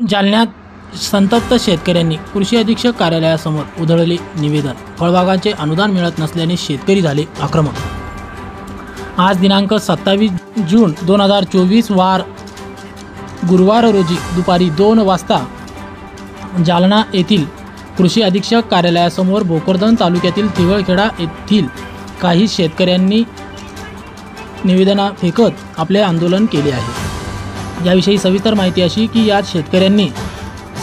जालन्यात संतप्त शेतकऱ्यांनी कृषी अधीक्षक कार्यालयासमोर उधळले निवेदन। फळबागांचे अनुदान मिळत नसल्याने शेतकरी झाले आक्रमक। आज दिनांक 27 जून 2024 वार गुरुवार रोजी दुपारी 2 वाजता जालना येथील कृषी अधीक्षक कार्यालयासमोर भोकरदन तालुक्यातील थिगळखेडा येथील काही शेतकऱ्यांनी निवेदना फेकत आपले आंदोलन केले आहे। याविषयी सविस्तर माहिती अशी की या शेतकऱ्यांनी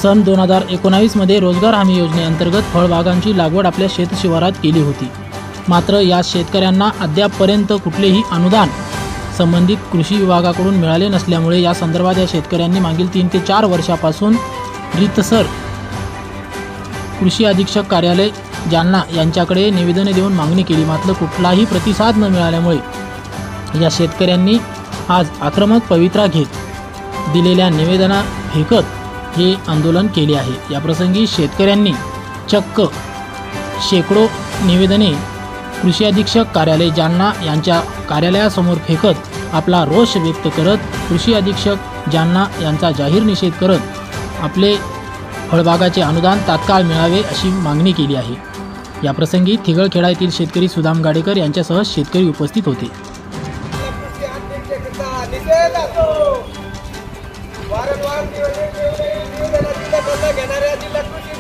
सन 2019 मध्ये रोजगार हमी योजनेअंतर्गत फळबागांची लागवड आपल्या शेतशिवारात केली होती। मात्र या शेतकऱ्यांना अद्यापपर्यंत कुठलेही अनुदान संबंधित कृषी विभागाकडून मिळाले नसल्यामुळे या संदर्भात या शेतकऱ्यांनी मागील 3 ते 4 वर्षापासून रीतसर कृषी अधीक्षक कार्यालय जालना यांच्याकडे निवेदने देऊन मागणी केली। मात्र कुठलाही प्रतिसाद न मिळाल्यामुळे या शेतकऱ्यांनी आज आक्रमक पवित्रा घेत दिलेल्या निवेदना फेकत हे आंदोलन केले आहे। याप्रसंगी शेतकऱ्यांनी चक्क शेकडो निवेदने कृषी अधीक्षक कार्यालय जालना यांच्या कार्यालयासमोर फेकत आपला रोष व्यक्त करत कृषी अधीक्षक जालना यांचा जाहीर निषेध करत आपले फळबागाचे अनुदान तात्काळ मिळावे अशी मागणी केली आहे। याप्रसंगी थिगळखेडा येथील शेतकरी सुदाम गाडेकर यांच्यासह शेतकरी उपस्थित होते। वारंवार निवेदनाची दखल घेणाऱ्या जिल्हा कृषी